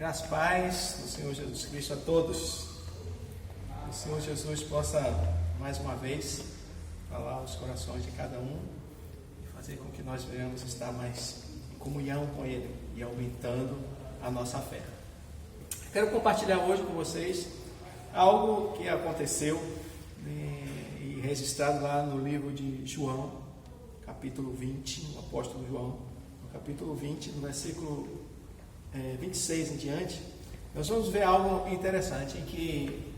Graças e paz do Senhor Jesus Cristo a todos. Que o Senhor Jesus possa, mais uma vez, falar aos corações de cada um e fazer com que nós venhamos estar mais em comunhão com Ele e aumentando a nossa fé. Quero compartilhar hoje com vocês algo que aconteceu e registrado lá no livro de João, capítulo 20, o apóstolo João, no capítulo 20, no versículo 26 em diante, nós vamos ver algo interessante, em que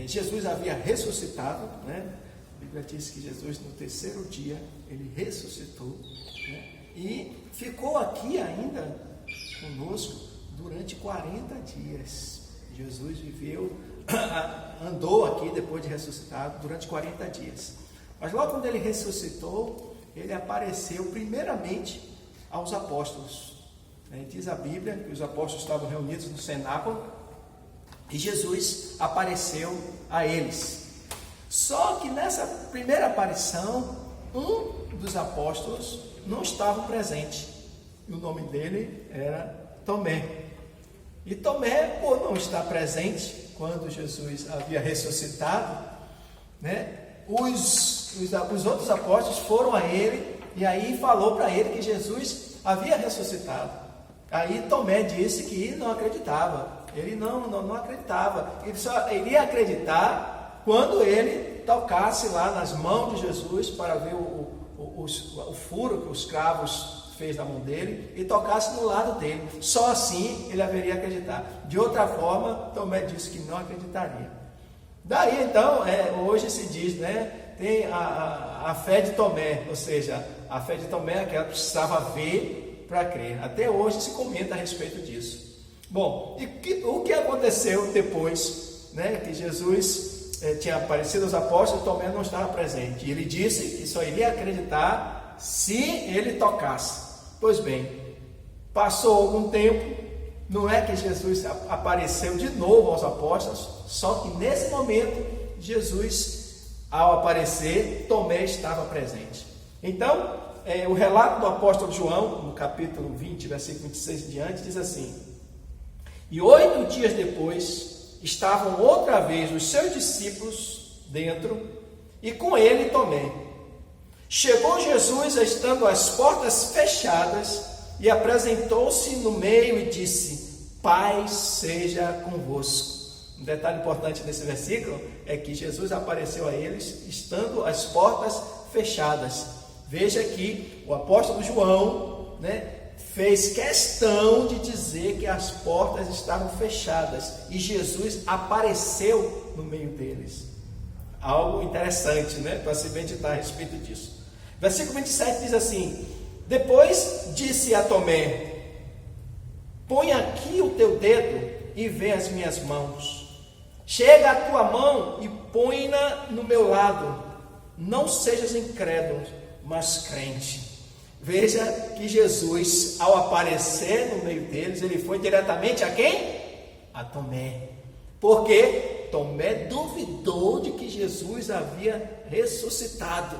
Jesus havia ressuscitado, né? A Bíblia diz que Jesus no terceiro dia, ele ressuscitou, né? E ficou aqui ainda conosco durante 40 dias. Jesus viveu, andou aqui depois de ressuscitado durante 40 dias. Mas logo quando ele ressuscitou, ele apareceu primeiramente aos apóstolos. Diz a Bíblia que os apóstolos estavam reunidos no cenáculo e Jesus apareceu a eles. Só que nessa primeira aparição, um dos apóstolos não estava presente. E o nome dele era Tomé. E Tomé, por não estar presente quando Jesus havia ressuscitado, os outros apóstolos foram a ele e aí falou para ele que Jesus havia ressuscitado. Aí Tomé disse que não acreditava, ele não acreditava, ele só iria acreditar quando ele tocasse lá nas mãos de Jesus para ver o furo que os cravos fez na mão dele e tocasse no lado dele, só assim ele haveria acreditar. De outra forma, Tomé disse que não acreditaria. Daí então, hoje se diz, tem a fé de Tomé, ou seja, a fé de Tomé é aquela que precisava ver para crer. Até hoje se comenta a respeito disso. Bom, o que aconteceu depois, que Jesus tinha aparecido aos apóstolos, Tomé não estava presente. E ele disse que só iria acreditar se ele tocasse. Pois bem, passou algum tempo, não é que Jesus apareceu de novo aos apóstolos, só que nesse momento, Jesus, ao aparecer, Tomé estava presente. Então, o relato do apóstolo João, no capítulo 20, versículo 26 em diante, diz assim: E 8 dias depois, estavam outra vez os seus discípulos dentro, e com ele Tomé. Chegou Jesus, estando as portas fechadas, e apresentou-se no meio e disse: Paz seja convosco. Um detalhe importante desse versículo é que Jesus apareceu a eles, estando as portas fechadas. Veja que o apóstolo João, fez questão de dizer que as portas estavam fechadas e Jesus apareceu no meio deles. Algo interessante, para se meditar a respeito disso. Versículo 27 diz assim: Depois disse a Tomé: Põe aqui o teu dedo e vê as minhas mãos. Chega a tua mão e põe-na no meu lado. Não sejas incrédulo, mas crente. Veja que Jesus, ao aparecer no meio deles, ele foi diretamente a quem? A Tomé. Porque Tomé duvidou de que Jesus havia ressuscitado.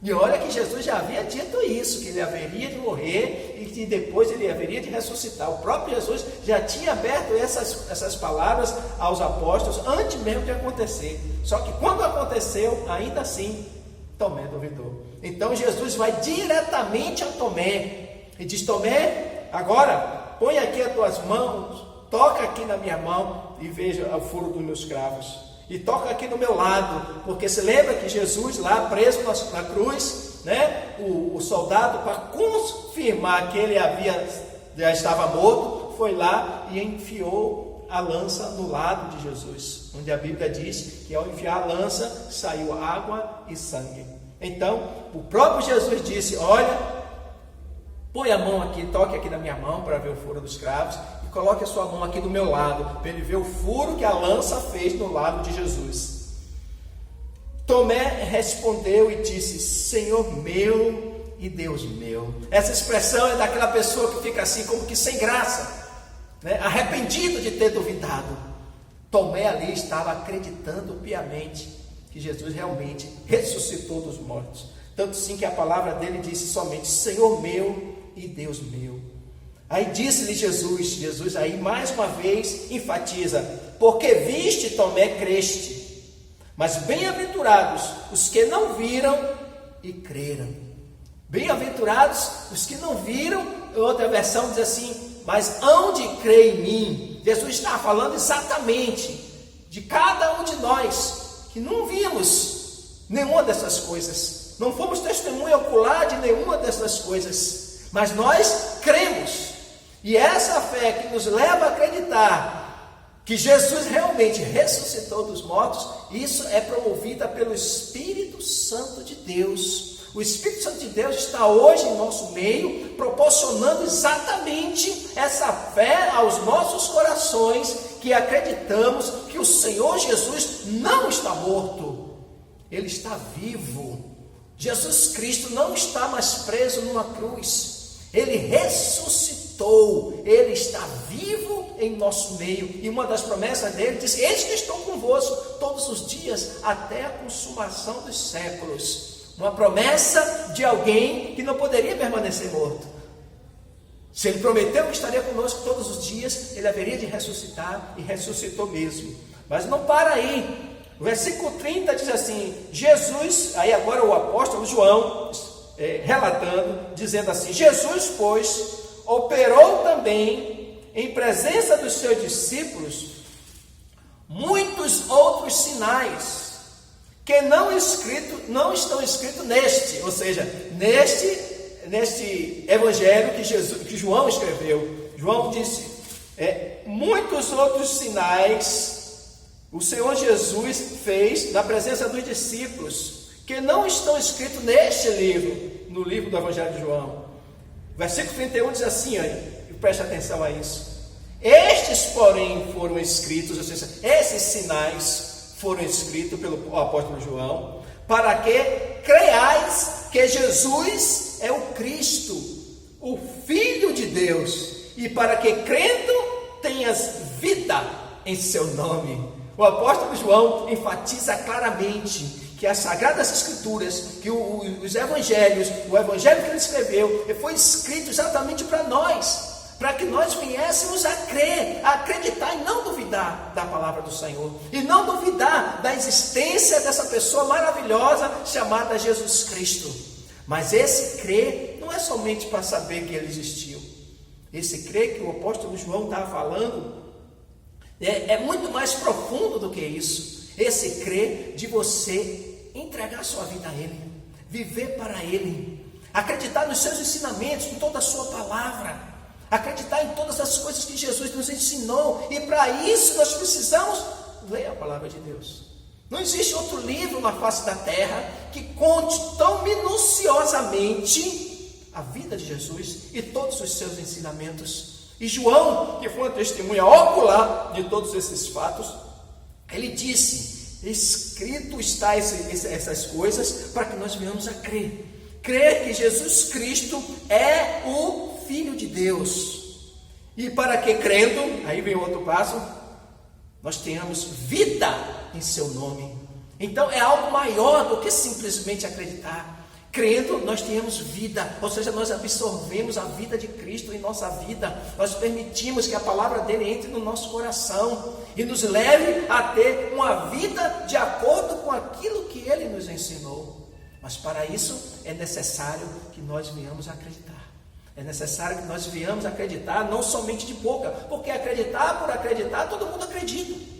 E olha que Jesus já havia dito isso, que ele haveria de morrer e que depois ele haveria de ressuscitar. O próprio Jesus já tinha aberto essas palavras aos apóstolos antes mesmo de acontecer. Só que quando aconteceu, ainda assim, Tomé duvidou. Então Jesus vai diretamente a Tomé e diz: Tomé, agora põe aqui as tuas mãos, toca aqui na minha mão e veja o furo dos meus cravos. E toca aqui no meu lado, porque se lembra que Jesus lá preso na cruz, o soldado, para confirmar que ele já estava morto, foi lá e enfiou a lança no lado de Jesus, onde a Bíblia diz que ao enfiar a lança saiu água e sangue. Então o próprio Jesus disse: olha, põe a mão aqui, toque aqui na minha mão para ver o furo dos cravos e coloque a sua mão aqui do meu lado, para ele ver o furo que a lança fez no lado de Jesus. Tomé respondeu e disse: Senhor meu e Deus meu. Essa expressão é daquela pessoa que fica assim como que sem graça, arrependido de ter duvidado. Tomé ali estava acreditando piamente que Jesus realmente ressuscitou dos mortos. Tanto sim que a palavra dele disse somente: Senhor meu e Deus meu. Aí disse-lhe Jesus aí mais uma vez enfatiza: porque viste, Tomé, creste. Mas bem-aventurados os que não viram e creram. Bem-aventurados os que não viram. Outra versão diz assim: mas hão de crer em mim. Jesus está falando exatamente de cada um de nós que não vimos nenhuma dessas coisas, não fomos testemunha ocular de nenhuma dessas coisas, mas nós cremos. E essa fé que nos leva a acreditar que Jesus realmente ressuscitou dos mortos, isso é promovida pelo Espírito Santo de Deus. O Espírito Santo de Deus está hoje em nosso meio, proporcionando exatamente essa fé aos nossos corações, que acreditamos que o Senhor Jesus não está morto, Ele está vivo. Jesus Cristo não está mais preso numa cruz, Ele ressuscitou, Ele está vivo em nosso meio, e uma das promessas dele diz: eis que estou convosco todos os dias, até a consumação dos séculos. Uma promessa de alguém que não poderia permanecer morto. Se ele prometeu que estaria conosco todos os dias, ele haveria de ressuscitar, e ressuscitou mesmo. Mas não para aí. O versículo 30 diz assim: Jesus, aí agora o apóstolo João relatando, dizendo assim: Jesus, pois, operou também em presença dos seus discípulos muitos outros sinais que não estão escritos neste, ou seja, neste evangelho que João escreveu. João disse: muitos outros sinais o Senhor Jesus fez na presença dos discípulos, que não estão escritos neste livro, no livro do Evangelho de João. Versículo 31 diz assim, preste atenção a isso: estes, porém, foram escritos, ou seja, esses sinais foram escritos pelo apóstolo João, para que creiais que Jesus é o Cristo, o Filho de Deus, e para que crendo tenhas vida em seu nome. O apóstolo João enfatiza claramente que as Sagradas Escrituras, que os Evangelhos, o Evangelho que ele escreveu, foi escrito exatamente para nós, para que nós viéssemos a crer, a acreditar e não duvidar da palavra do Senhor, e não duvidar da existência dessa pessoa maravilhosa chamada Jesus Cristo. Mas esse crer não é somente para saber que ele existiu. Esse crer que o apóstolo João estava falando é muito mais profundo do que isso. Esse crer de você entregar sua vida a Ele, viver para Ele, acreditar nos seus ensinamentos, em toda a sua palavra, acreditar em todas as coisas que Jesus nos ensinou. E para isso nós precisamos ler a palavra de Deus. Não existe outro livro na face da terra que conte tão minuciosamente a vida de Jesus e todos os seus ensinamentos. E João, que foi uma testemunha ocular de todos esses fatos, ele disse: escrito está essas coisas para que nós venhamos a crer. Crer que Jesus Cristo é o Filho de Deus. E para que crendo, aí vem outro passo, nós tenhamos vida em seu nome. Então é algo maior do que simplesmente acreditar. Crendo, nós tenhamos vida, ou seja, nós absorvemos a vida de Cristo em nossa vida, nós permitimos que a palavra dele entre no nosso coração e nos leve a ter uma vida de acordo com aquilo que ele nos ensinou. Mas para isso é necessário que nós venhamos a acreditar. É necessário que nós venhamos a acreditar, não somente de boca, porque acreditar por acreditar, todo mundo acredita.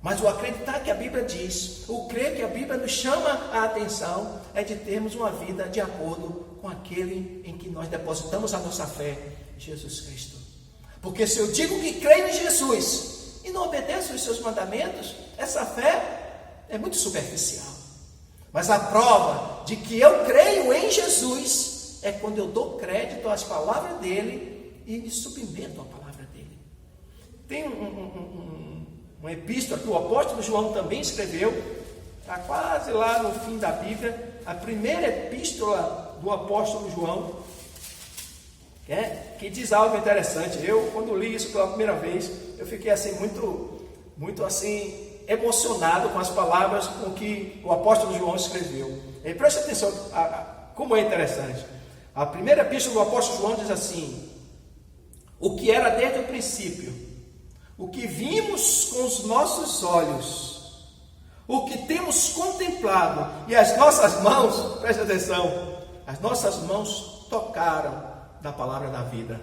Mas o acreditar que a Bíblia diz, o crer que a Bíblia nos chama a atenção, é de termos uma vida de acordo com aquele em que nós depositamos a nossa fé, Jesus Cristo. Porque se eu digo que creio em Jesus e não obedeço os seus mandamentos, essa fé é muito superficial. Mas a prova de que eu creio em Jesus é quando eu dou crédito às palavras dele e me submeto à palavra dele. Tem uma epístola que o apóstolo João também escreveu, está quase lá no fim da Bíblia, a primeira epístola do apóstolo João, que diz algo interessante. Eu, quando li isso pela primeira vez, eu fiquei assim muito assim emocionado com as palavras com que o apóstolo João escreveu. E preste atenção como é interessante. A primeira epístola do apóstolo João diz assim: o que era desde o princípio, o que vimos com os nossos olhos, o que temos contemplado, e as nossas mãos, preste atenção, as nossas mãos tocaram da palavra da vida.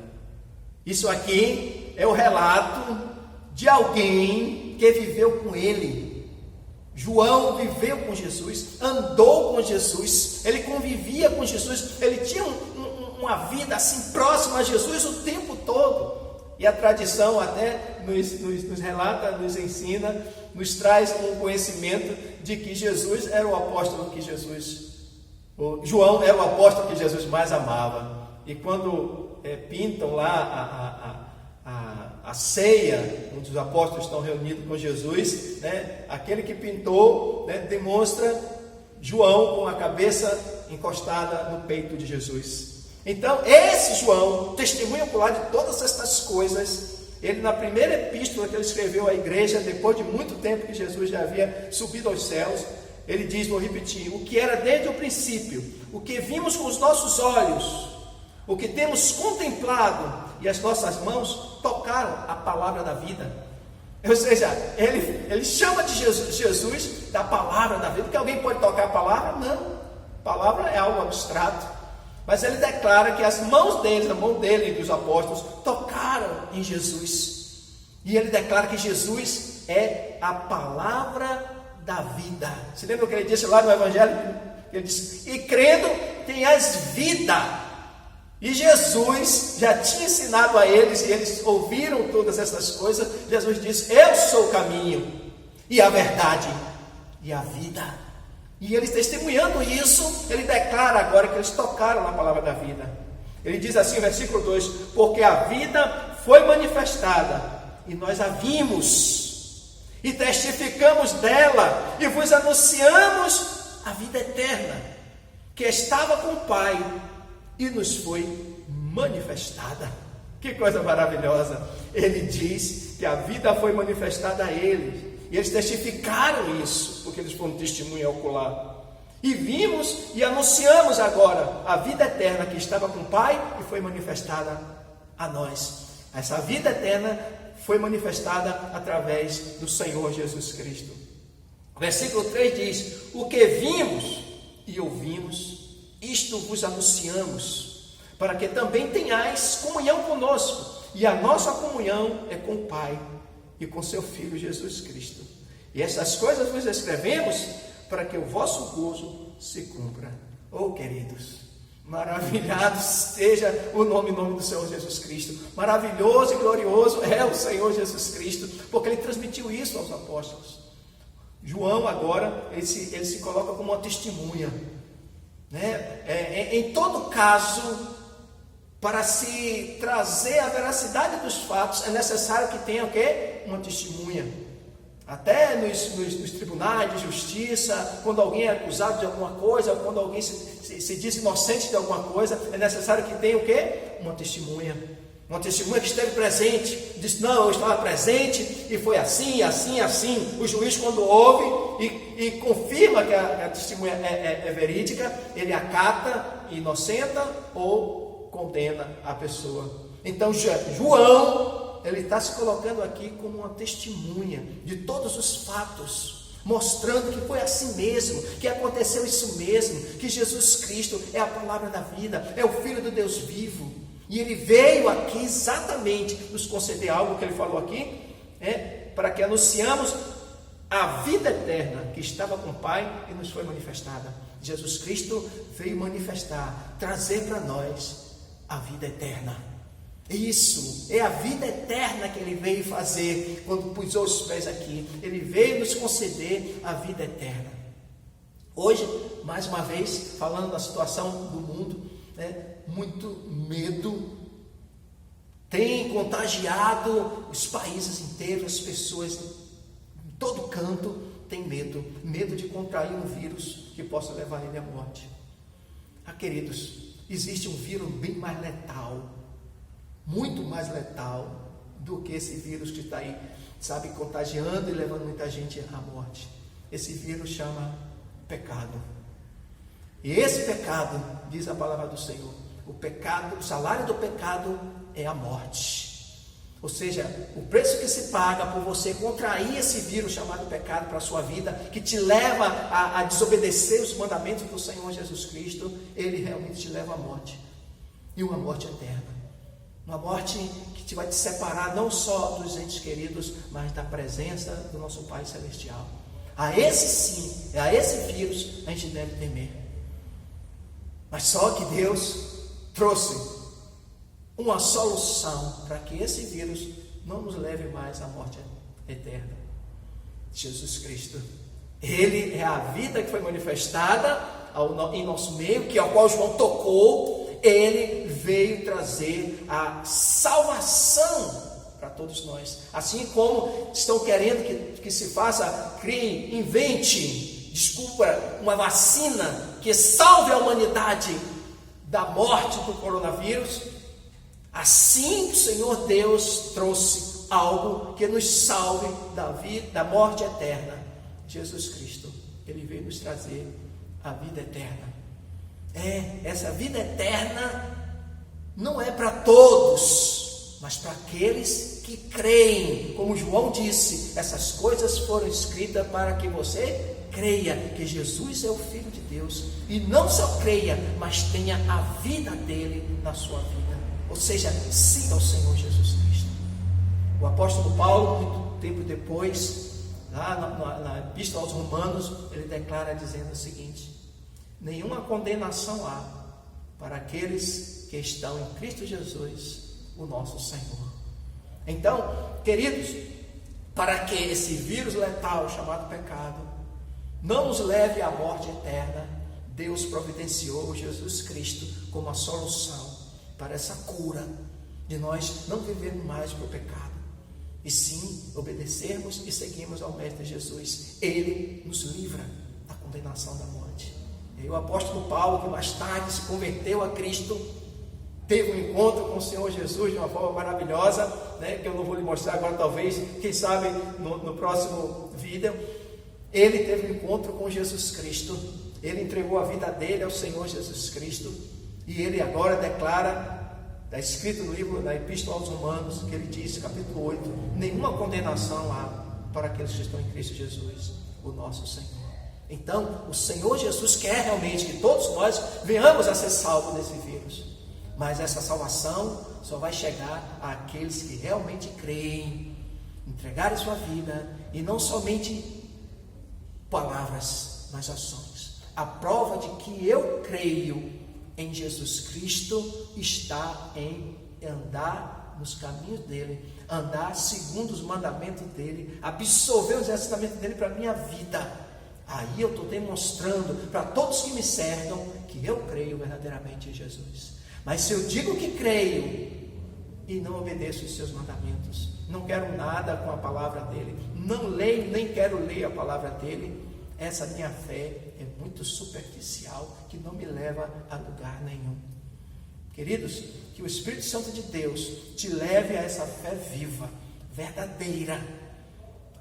Isso aqui é o relato de alguém que viveu com ele. João viveu com Jesus, andou com Jesus, ele convivia com Jesus, ele tinha uma vida assim próxima a Jesus o tempo todo. E a tradição até nos relata, nos ensina, nos traz um conhecimento de que Jesus era o apóstolo que João era o apóstolo que Jesus mais amava. E quando pintam lá a ceia, onde os apóstolos estão reunidos com Jesus, né, aquele que pintou, né, demonstra João com a cabeça encostada no peito de Jesus. Então, esse João, testemunha ocular de todas estas coisas, ele na primeira epístola que ele escreveu à igreja, depois de muito tempo que Jesus já havia subido aos céus, ele diz, vou repetir, o que era desde o princípio, o que vimos com os nossos olhos, o que temos contemplado, e as nossas mãos tocaram a palavra da vida. Ou seja, ele chama de Jesus da palavra da vida, porque alguém pode tocar a palavra? Não, a palavra é algo abstrato. Mas ele declara que as mãos deles, a mão dele e dos apóstolos, tocaram em Jesus. E ele declara que Jesus é a palavra da vida. Você lembra o que ele disse lá no Evangelho? Ele disse, e crendo tenhas vida. E Jesus já tinha ensinado a eles, e eles ouviram todas essas coisas. Jesus disse, eu sou o caminho, e a verdade, e a vida. E eles testemunhando isso, ele declara agora que eles tocaram na palavra da vida. Ele diz assim, versículo 2, porque a vida foi manifestada, e nós a vimos, e testificamos dela, e vos anunciamos a vida eterna, que estava com o Pai, e nos foi manifestada. Que coisa maravilhosa! Ele diz que a vida foi manifestada a eles, e eles testificaram isso, porque eles foram testemunha ocular. E vimos e anunciamos agora a vida eterna que estava com o Pai e foi manifestada a nós. Essa vida eterna foi manifestada através do Senhor Jesus Cristo. Versículo 3 diz, o que vimos e ouvimos, isto vos anunciamos, para que também tenhais comunhão conosco. E a nossa comunhão é com o Pai e com seu Filho Jesus Cristo. E essas coisas vos escrevemos para que o vosso gozo se cumpra. Oh, queridos, maravilhado seja o nome do Senhor Jesus Cristo. Maravilhoso e glorioso é o Senhor Jesus Cristo, porque ele transmitiu isso aos apóstolos. João agora, ele se coloca como uma testemunha, né? Em todo caso, para se trazer a veracidade dos fatos, é necessário que tenha o quê? Uma testemunha. Até nos tribunais de justiça, quando alguém é acusado de alguma coisa, quando alguém se diz inocente de alguma coisa, é necessário que tenha o quê? Uma testemunha. Uma testemunha que esteve presente, diz, não, eu estava presente, e foi assim, assim, assim. O juiz, quando ouve e confirma que a testemunha é verídica, ele acata, inocenta ou condena a pessoa. Então João, ele está se colocando aqui como uma testemunha de todos os fatos, mostrando que foi assim mesmo, que aconteceu isso mesmo, que Jesus Cristo é a palavra da vida, é o Filho do Deus vivo, e ele veio aqui exatamente nos conceder algo que ele falou aqui, para que anunciamos a vida eterna que estava com o Pai e nos foi manifestada. Jesus Cristo veio manifestar, trazer para nós a vida eterna. Isso é a vida eterna que ele veio fazer quando pusou os pés aqui. Ele veio nos conceder a vida eterna. Hoje, mais uma vez, falando da situação do mundo, muito medo tem contagiado os países inteiros, as pessoas em todo canto têm medo de contrair um vírus que possa levar ele à morte. Queridos, existe um vírus bem mais letal, muito mais letal do que esse vírus que está aí, sabe, contagiando e levando muita gente à morte. Esse vírus chama pecado. E esse pecado, diz a palavra do Senhor, O pecado, o salário do pecado é a morte. Ou seja, o preço que se paga por você contrair esse vírus chamado pecado para a sua vida, que te leva a desobedecer os mandamentos do Senhor Jesus Cristo, ele realmente te leva à morte. E uma morte eterna. Uma morte que vai te separar não só dos entes queridos, mas da presença do nosso Pai Celestial. A esse sim, a esse vírus a gente deve temer. Mas só que Deus trouxe uma solução para que esse vírus não nos leve mais à morte eterna. Jesus Cristo. Ele é a vida que foi manifestada em nosso meio, que ao qual João tocou. Ele veio trazer a salvação para todos nós. Assim como estão querendo que se faça, crie, invente, uma vacina que salve a humanidade da morte do coronavírus. Assim o Senhor Deus trouxe algo que nos salve da morte eterna. Jesus Cristo, Ele veio nos trazer a vida eterna. Essa vida eterna não é para todos, mas para aqueles que creem. Como João disse, essas coisas foram escritas para que você creia que Jesus é o Filho de Deus. E não só creia, mas tenha a vida dele na sua vida. Ou seja, siga o Senhor Jesus Cristo. O apóstolo Paulo, muito tempo depois, lá na Epístola aos Romanos, ele declara dizendo o seguinte: nenhuma condenação há para aqueles que estão em Cristo Jesus, o nosso Senhor. Então, queridos, para que esse vírus letal chamado pecado não nos leve à morte eterna, Deus providenciou Jesus Cristo como a solução para essa cura de nós não vivermos mais para o pecado, e sim obedecermos e seguirmos ao Mestre Jesus. Ele nos livra da condenação da morte. E o apóstolo Paulo, que mais tarde se converteu a Cristo, teve um encontro com o Senhor Jesus de uma forma maravilhosa, que eu não vou lhe mostrar agora, talvez, quem sabe no próximo vídeo. Ele teve um encontro com Jesus Cristo, ele entregou a vida dele ao Senhor Jesus Cristo, e ele agora declara, está escrito no livro da Epístola aos Romanos, que ele diz, capítulo 8, nenhuma condenação há para aqueles que estão em Cristo Jesus, o nosso Senhor. Então, o Senhor Jesus quer realmente que todos nós venhamos a ser salvos desse vírus. Mas essa salvação só vai chegar àqueles que realmente creem, entregarem sua vida, e não somente palavras, mas ações. A prova de que eu creio em Jesus Cristo está em andar nos caminhos dele, andar segundo os mandamentos dele, absorver os ensinamentos dele para a minha vida. Aí eu estou demonstrando para todos que me cercam que eu creio verdadeiramente em Jesus. Mas se eu digo que creio e não obedeço os seus mandamentos, não quero nada com a palavra dele, não leio nem quero ler a palavra dele, essa minha fé é muito superficial, que não me leva a lugar nenhum. Queridos, que o Espírito Santo de Deus te leve a essa fé viva, verdadeira,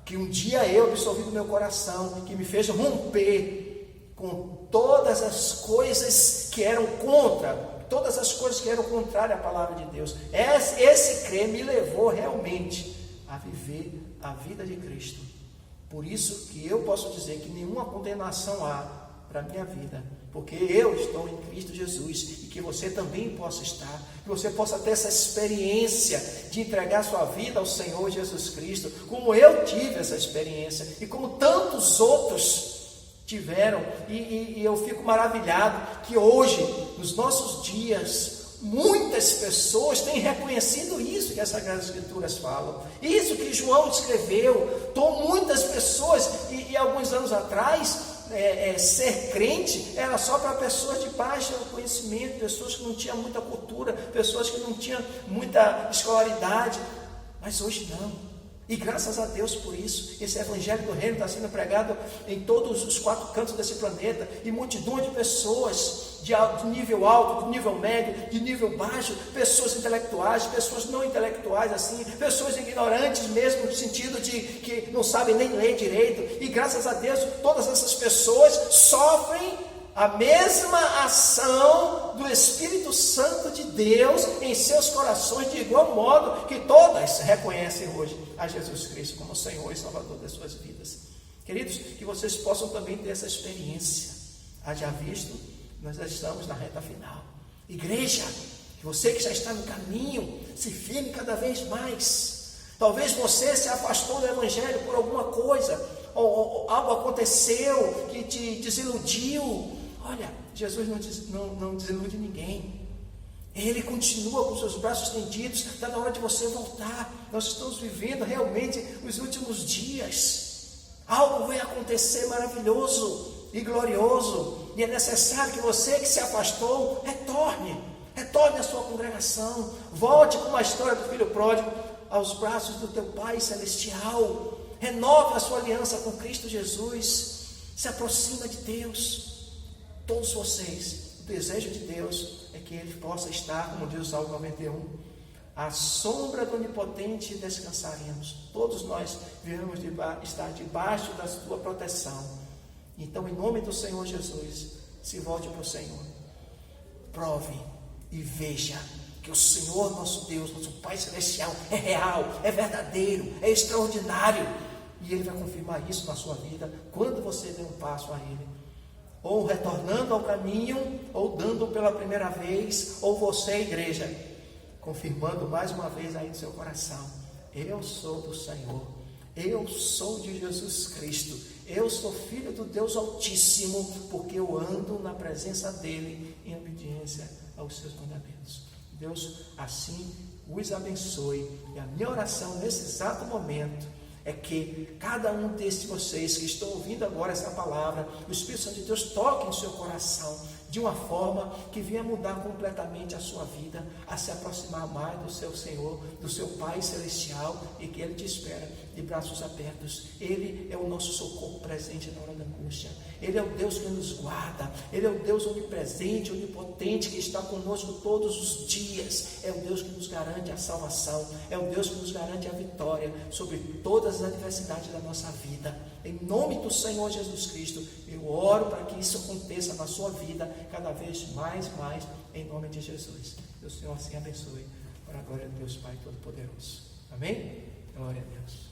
que um dia eu absorvi no meu coração, que me fez romper com todas as coisas que eram contra, todas as coisas que eram contrárias à palavra de Deus. Esse crer me levou realmente a viver a vida de Cristo. Por isso que eu posso dizer que nenhuma condenação há para a minha vida, porque eu estou em Cristo Jesus, e que você também possa estar, que você possa ter essa experiência de entregar sua vida ao Senhor Jesus Cristo, como eu tive essa experiência, e como tantos outros tiveram, e eu fico maravilhado que hoje, nos nossos dias, muitas pessoas têm reconhecido isso que as Sagradas Escrituras falam, isso que João escreveu. Então, muitas pessoas, e alguns anos atrás, ser crente era só para pessoas de baixo conhecimento, pessoas que não tinham muita cultura, pessoas que não tinham muita escolaridade, mas hoje não. E graças a Deus por isso, esse evangelho do reino está sendo pregado em todos os 4 cantos desse planeta, e multidão de pessoas de nível alto, de nível médio, de nível baixo, pessoas intelectuais, pessoas não intelectuais, assim, pessoas ignorantes mesmo, no sentido de que não sabem nem ler direito, e graças a Deus todas essas pessoas sofrem a mesma ação do Espírito Santo de Deus em seus corações, de igual modo que todas reconhecem hoje a Jesus Cristo como Senhor e Salvador das suas vidas. Queridos, que vocês possam também ter essa experiência. Haja visto, nós já estamos na reta final. Igreja, que você que já está no caminho, se firme cada vez mais. Talvez você se afastou do Evangelho por alguma coisa, ou algo aconteceu que te desiludiu. Olha, Jesus não desilude ninguém. Ele continua com seus braços estendidos. Está na hora de você voltar. Nós estamos vivendo realmente os últimos dias. Algo vai acontecer maravilhoso e glorioso. E é necessário que você que se afastou, retorne à sua congregação. Volte, como a história do filho pródigo, aos braços do teu Pai Celestial. Renove a sua aliança com Cristo Jesus. Se aproxima de Deus. Todos vocês, o desejo de Deus é que Ele possa estar, como diz o Salmo 91, à sombra do Onipotente descansaremos. Todos nós devemos estar debaixo da sua proteção. Então, em nome do Senhor Jesus, se volte para o Senhor. Prove e veja que o Senhor, nosso Deus, nosso Pai Celestial, é real, é verdadeiro, é extraordinário. E Ele vai confirmar isso na sua vida quando você der um passo a Ele. Ou retornando ao caminho, ou dando pela primeira vez, ou você, igreja, confirmando mais uma vez aí no seu coração: eu sou do Senhor, eu sou de Jesus Cristo, eu sou filho do Deus Altíssimo, porque eu ando na presença dEle em obediência aos seus mandamentos. Deus assim os abençoe. E a minha oração nesse exato momento é que cada um desses vocês que estão ouvindo agora essa palavra, o Espírito Santo de Deus toque em seu coração de uma forma que venha mudar completamente a sua vida, a se aproximar mais do seu Senhor, do seu Pai Celestial, e que Ele te espera de braços abertos. Ele é o nosso socorro presente na hora da angústia. Ele é o Deus que nos guarda. Ele é o Deus onipresente, onipotente, que está conosco todos os dias. É o Deus que nos garante a salvação. É o Deus que nos garante a vitória sobre todas as adversidades da nossa vida. Em nome do Senhor Jesus Cristo, eu oro para que isso aconteça na sua vida cada vez mais, em nome de Jesus. Que o Senhor assim abençoe, para a glória de Deus Pai Todo-Poderoso. Amém? Glória a Deus.